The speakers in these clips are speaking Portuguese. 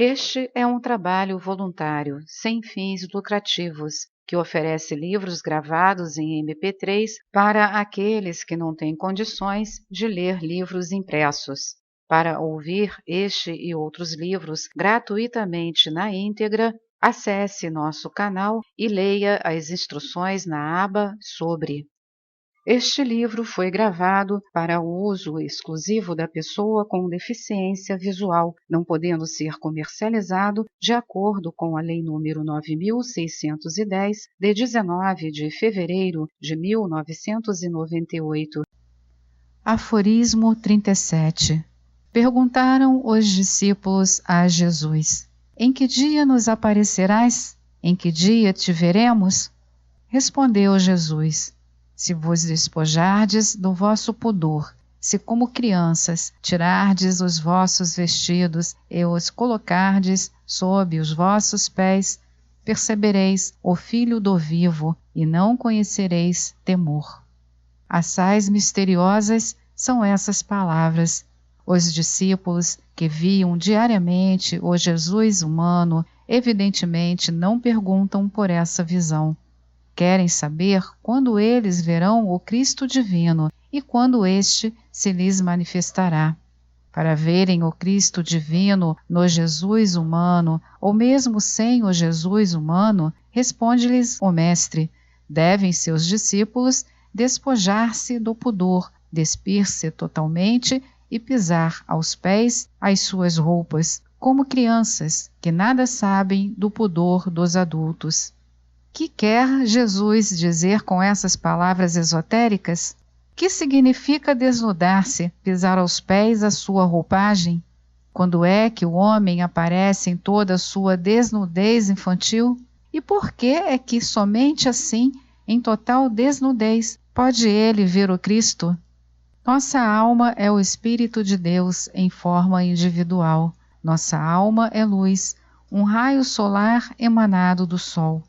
Este é um trabalho voluntário, sem fins lucrativos, que oferece livros gravados em MP3 para aqueles que não têm condições de ler livros impressos. Para ouvir este e outros livros gratuitamente na íntegra, acesse nosso canal e leia as instruções na aba Sobre. Este livro foi gravado para o uso exclusivo da pessoa com deficiência visual, não podendo ser comercializado de acordo com a Lei nº 9.610, de 19 de fevereiro de 1998. Aforismo 37. Perguntaram os discípulos a Jesus: Em que dia nos aparecerás? Em que dia te veremos? Respondeu Jesus: Se vos despojardes do vosso pudor, se como crianças tirardes os vossos vestidos e os colocardes sob os vossos pés, percebereis o Filho do Vivo e não conhecereis temor. Assaz misteriosas são essas palavras. Os discípulos que viam diariamente o Jesus humano, evidentemente não perguntam por essa visão. Querem saber quando eles verão o Cristo divino e quando este se lhes manifestará. Para verem o Cristo divino no Jesus humano, ou mesmo sem o Jesus humano, responde-lhes o Mestre: devem seus discípulos despojar-se do pudor, despir-se totalmente e pisar aos pés as suas roupas, como crianças que nada sabem do pudor dos adultos. Que quer Jesus dizer com essas palavras esotéricas? Que significa desnudar-se, pisar aos pés a sua roupagem? Quando é que o homem aparece em toda a sua desnudez infantil? E por que é que somente assim, em total desnudez, pode ele ver o Cristo? Nossa alma é o Espírito de Deus em forma individual. Nossa alma é luz, um raio solar emanado do Sol.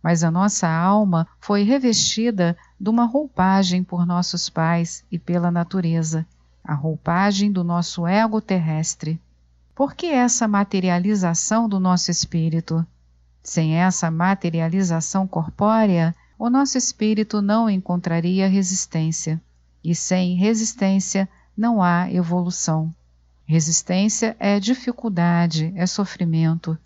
Mas a nossa alma foi revestida de uma roupagem por nossos pais e pela natureza, a roupagem do nosso ego terrestre. Por que essa materialização do nosso espírito? Sem essa materialização corpórea, o nosso espírito não encontraria resistência. E sem resistência não há evolução. Resistência é dificuldade, é sofrimento.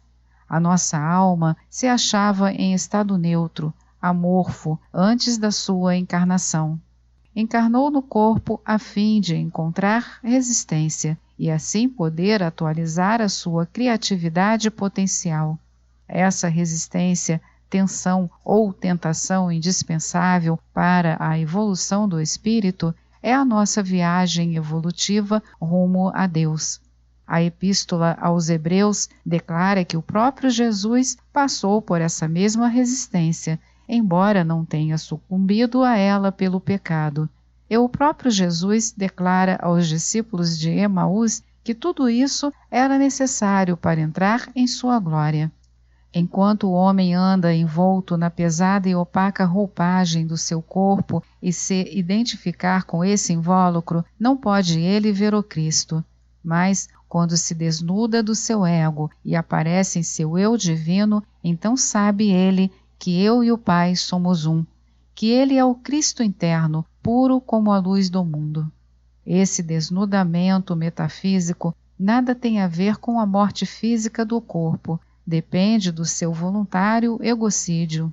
A nossa alma se achava em estado neutro, amorfo, antes da sua encarnação. Encarnou no corpo a fim de encontrar resistência e assim poder atualizar a sua criatividade potencial. Essa resistência, tensão ou tentação indispensável para a evolução do espírito é a nossa viagem evolutiva rumo a Deus. A Epístola aos Hebreus declara que o próprio Jesus passou por essa mesma resistência, embora não tenha sucumbido a ela pelo pecado. E o próprio Jesus declara aos discípulos de Emaús que tudo isso era necessário para entrar em sua glória. Enquanto o homem anda envolto na pesada e opaca roupagem do seu corpo e se identificar com esse invólucro, não pode ele ver o Cristo. Mas, quando se desnuda do seu ego e aparece em seu eu divino, então sabe ele que eu e o Pai somos um, que ele é o Cristo interno, puro como a luz do mundo. Esse desnudamento metafísico nada tem a ver com a morte física do corpo, depende do seu voluntário egocídio.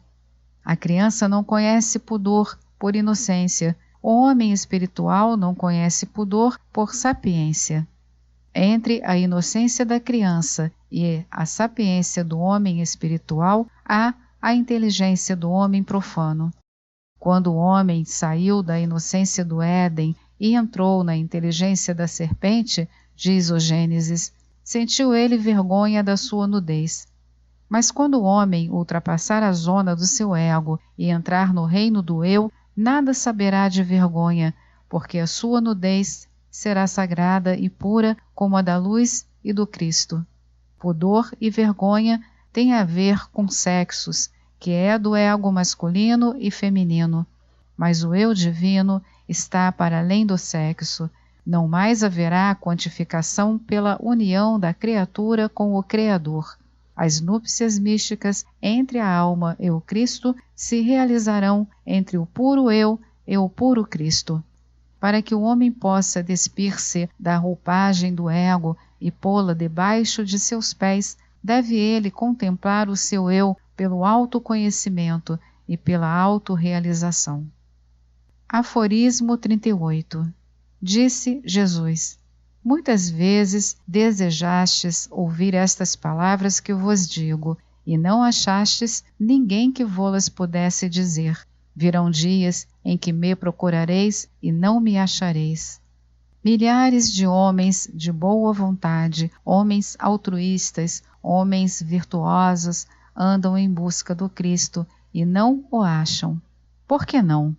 A criança não conhece pudor por inocência, o homem espiritual não conhece pudor por sapiência. Entre a inocência da criança e a sapiência do homem espiritual há a inteligência do homem profano. Quando o homem saiu da inocência do Éden e entrou na inteligência da serpente, diz o Gênesis, sentiu ele vergonha da sua nudez. Mas quando o homem ultrapassar a zona do seu ego e entrar no reino do eu, nada saberá de vergonha, porque a sua nudez será sagrada e pura como a da luz e do Cristo. Pudor e vergonha têm a ver com sexos, que é do ego masculino e feminino, mas o eu divino está para além do sexo. Não mais haverá quantificação pela união da criatura com o Criador. As núpcias místicas entre a alma e o Cristo se realizarão entre o puro eu e o puro Cristo. Para que o homem possa despir-se da roupagem do ego e pô-la debaixo de seus pés, deve ele contemplar o seu eu pelo autoconhecimento e pela autorrealização. Aforismo 38. Disse Jesus: muitas vezes desejastes ouvir estas palavras que vos digo, e não achastes ninguém que vô-las pudesse dizer. Virão dias em que me procurareis e não me achareis. Milhares de homens de boa vontade, homens altruístas, homens virtuosos, andam em busca do Cristo e não o acham. Por que não?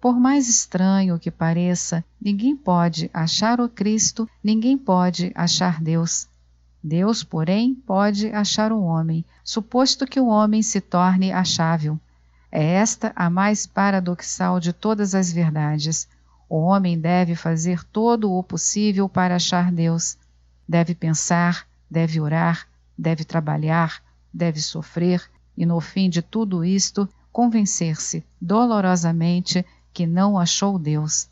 Por mais estranho que pareça, ninguém pode achar o Cristo, ninguém pode achar Deus. Deus, porém, pode achar o homem, suposto que o homem se torne achável. É esta a mais paradoxal de todas as verdades. O homem deve fazer todo o possível para achar Deus. Deve pensar, deve orar, deve trabalhar, deve sofrer e, no fim de tudo isto, convencer-se dolorosamente que não achou Deus.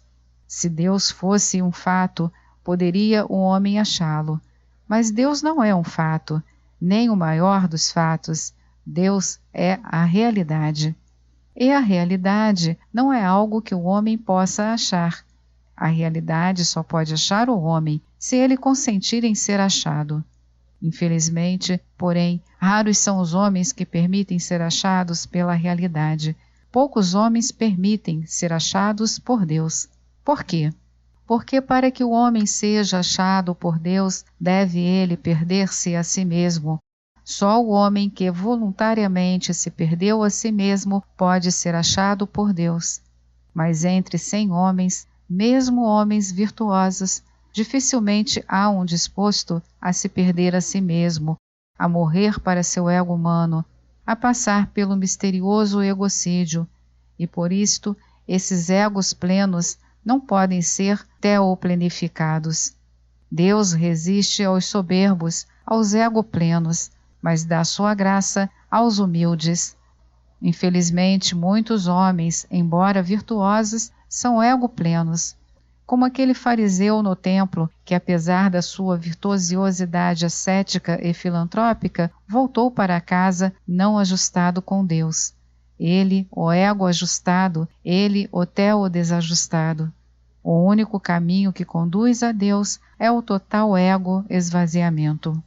Se Deus fosse um fato, poderia o homem achá-lo. Mas Deus não é um fato, nem o maior dos fatos. Deus é a realidade. E a realidade não é algo que o homem possa achar. A realidade só pode achar o homem se ele consentir em ser achado. Infelizmente, porém, raros são os homens que permitem ser achados pela realidade. Poucos homens permitem ser achados por Deus. Por quê? Porque para que o homem seja achado por Deus, deve ele perder-se a si mesmo. Só o homem que voluntariamente se perdeu a si mesmo pode ser achado por Deus. Mas entre 100 homens, mesmo homens virtuosos, dificilmente há um disposto a se perder a si mesmo, a morrer para seu ego humano, a passar pelo misterioso egocídio. E por isto, esses egos plenos não podem ser teoplenificados. Deus resiste aos soberbos, aos ego-plenos, mas dá sua graça aos humildes. Infelizmente, muitos homens, embora virtuosos, são ego-plenos, como aquele fariseu no templo que, apesar da sua virtuosidade ascética e filantrópica, voltou para casa não ajustado com Deus. Ele, o ego ajustado, ele, o teo desajustado. O único caminho que conduz a Deus é o total ego esvaziamento.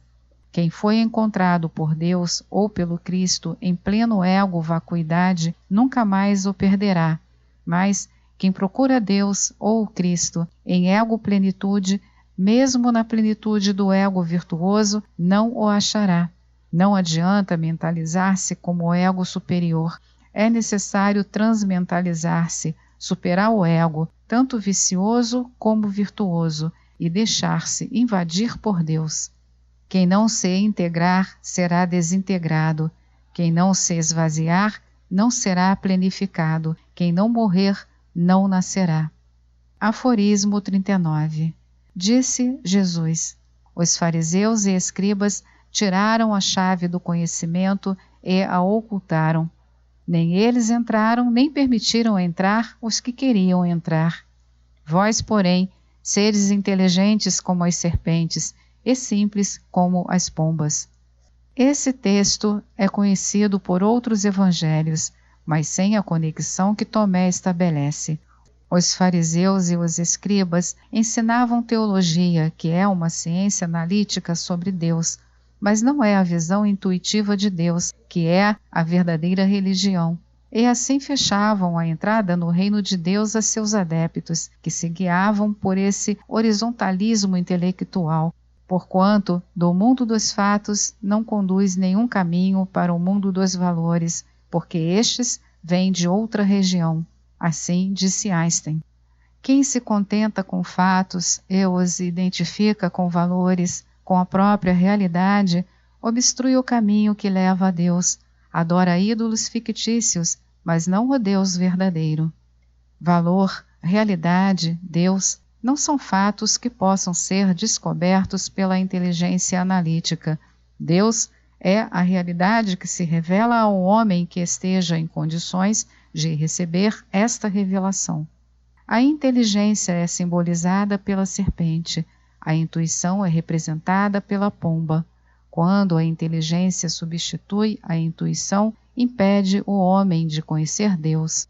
Quem foi encontrado por Deus ou pelo Cristo em pleno ego vacuidade, nunca mais o perderá. Mas quem procura Deus ou o Cristo em ego plenitude, mesmo na plenitude do ego virtuoso, não o achará. Não adianta mentalizar-se como ego superior. É necessário transmentalizar-se, superar o ego, tanto vicioso como virtuoso, e deixar-se invadir por Deus. Quem não se integrar será desintegrado. Quem não se esvaziar não será plenificado. Quem não morrer não nascerá. Aforismo 39. Disse Jesus: os fariseus e escribas tiraram a chave do conhecimento e a ocultaram. Nem eles entraram, nem permitiram entrar os que queriam entrar. Vós, porém, seres inteligentes como as serpentes e simples como as pombas. Esse texto é conhecido por outros evangelhos, mas sem a conexão que Tomé estabelece. Os fariseus e os escribas ensinavam teologia, que é uma ciência analítica sobre Deus, mas não é a visão intuitiva de Deus, que é a verdadeira religião. E assim fechavam a entrada no reino de Deus a seus adeptos, que se guiavam por esse horizontalismo intelectual, porquanto do mundo dos fatos não conduz nenhum caminho para o mundo dos valores, porque estes vêm de outra região. Assim disse Einstein. Quem se contenta com fatos e os identifica com valores, com a própria realidade, obstrui o caminho que leva a Deus, adora ídolos fictícios, mas não o Deus verdadeiro. Valor, realidade, Deus não são fatos que possam ser descobertos pela inteligência analítica. Deus é a realidade que se revela ao homem que esteja em condições de receber esta revelação. A inteligência é simbolizada pela serpente, a intuição é representada pela pomba. Quando a inteligência substitui a intuição, impede o homem de conhecer Deus.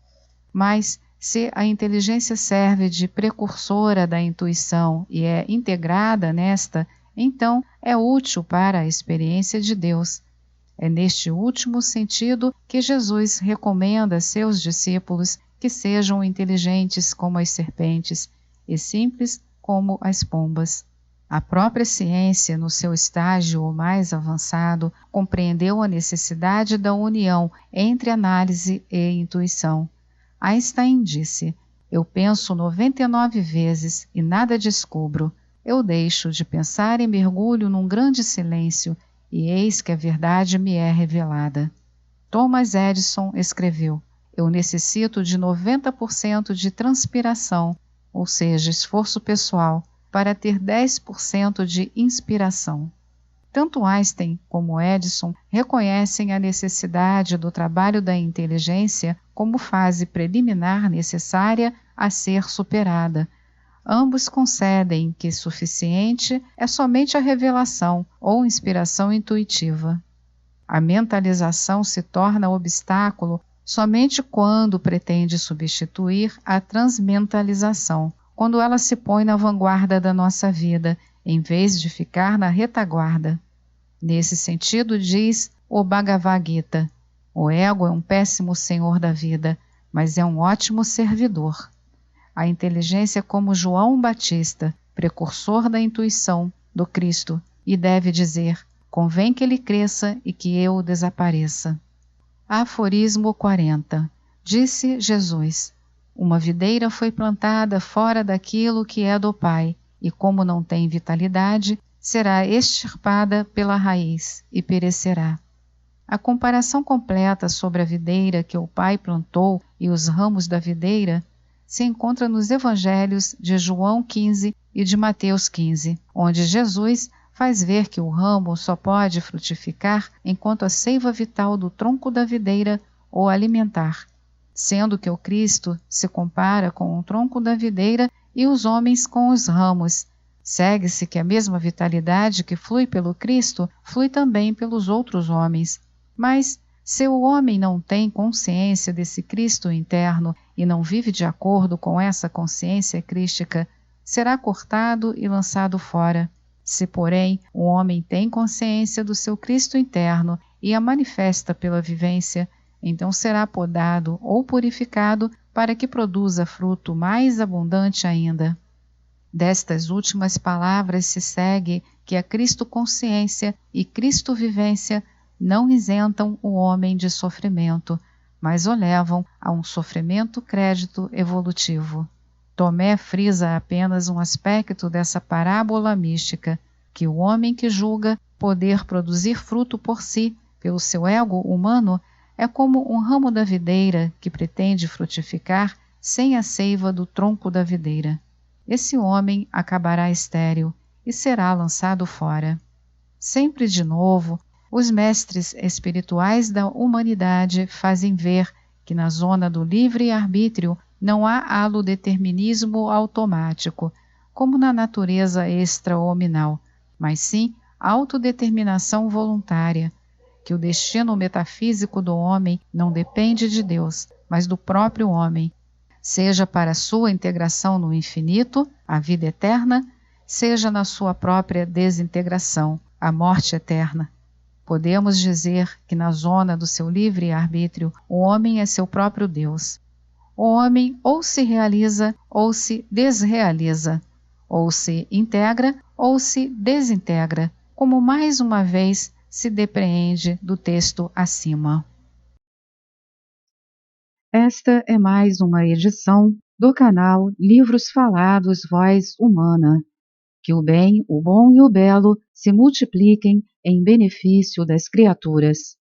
Mas, se a inteligência serve de precursora da intuição e é integrada nesta, então é útil para a experiência de Deus. É neste último sentido que Jesus recomenda a seus discípulos que sejam inteligentes como as serpentes e simples como as pombas. A própria ciência, no seu estágio mais avançado, compreendeu a necessidade da união entre análise e intuição. Einstein disse: "Eu penso 99 vezes e nada descubro. Eu deixo de pensar e mergulho num grande silêncio, e eis que a verdade me é revelada." Thomas Edison escreveu: "Eu necessito de 90% de transpiração, ou seja, esforço pessoal, para ter 10% de inspiração." Tanto Einstein como Edison reconhecem a necessidade do trabalho da inteligência como fase preliminar necessária a ser superada. Ambos concedem que suficiente é somente a revelação ou inspiração intuitiva. A mentalização se torna obstáculo somente quando pretende substituir a transmentalização, quando ela se põe na vanguarda da nossa vida, em vez de ficar na retaguarda. Nesse sentido, diz o Bhagavad Gita: "O ego é um péssimo senhor da vida, mas é um ótimo servidor." A inteligência é como João Batista, precursor da intuição do Cristo, e deve dizer: "Convém que ele cresça e que eu desapareça." Aforismo 40. Disse Jesus: "Uma videira foi plantada fora daquilo que é do Pai, e como não tem vitalidade, será extirpada pela raiz e perecerá." A comparação completa sobre a videira que o Pai plantou e os ramos da videira se encontra nos evangelhos de João 15 e de Mateus 15, onde Jesus faz ver que o ramo só pode frutificar enquanto a seiva vital do tronco da videira o alimentar, sendo que o Cristo se compara com o tronco da videira e os homens com os ramos. Segue-se que a mesma vitalidade que flui pelo Cristo flui também pelos outros homens. Mas, se o homem não tem consciência desse Cristo interno e não vive de acordo com essa consciência crística, será cortado e lançado fora. Se, porém, o homem tem consciência do seu Cristo interno e a manifesta pela vivência, então será podado ou purificado para que produza fruto mais abundante ainda. Destas últimas palavras se segue que a Cristo-consciência e Cristo-vivência não isentam o homem de sofrimento, mas o levam a um sofrimento-crédito evolutivo. Tomé frisa apenas um aspecto dessa parábola mística, que o homem que julga poder produzir fruto por si, pelo seu ego humano, é como um ramo da videira que pretende frutificar sem a seiva do tronco da videira. Esse homem acabará estéril e será lançado fora. Sempre de novo, os mestres espirituais da humanidade fazem ver que na zona do livre-arbítrio não há alodeterminismo automático, como na natureza extra-hominal, mas sim autodeterminação voluntária, que o destino metafísico do homem não depende de Deus, mas do próprio homem, seja para sua integração no infinito, a vida eterna, seja na sua própria desintegração, a morte eterna. Podemos dizer que na zona do seu livre-arbítrio o homem é seu próprio Deus. O homem ou se realiza ou se desrealiza, ou se integra ou se desintegra, como mais uma vez se depreende do texto acima. Esta é mais uma edição do canal Livros Falados Voz Humana. Que o bem, o bom e o belo se multipliquem em benefício das criaturas.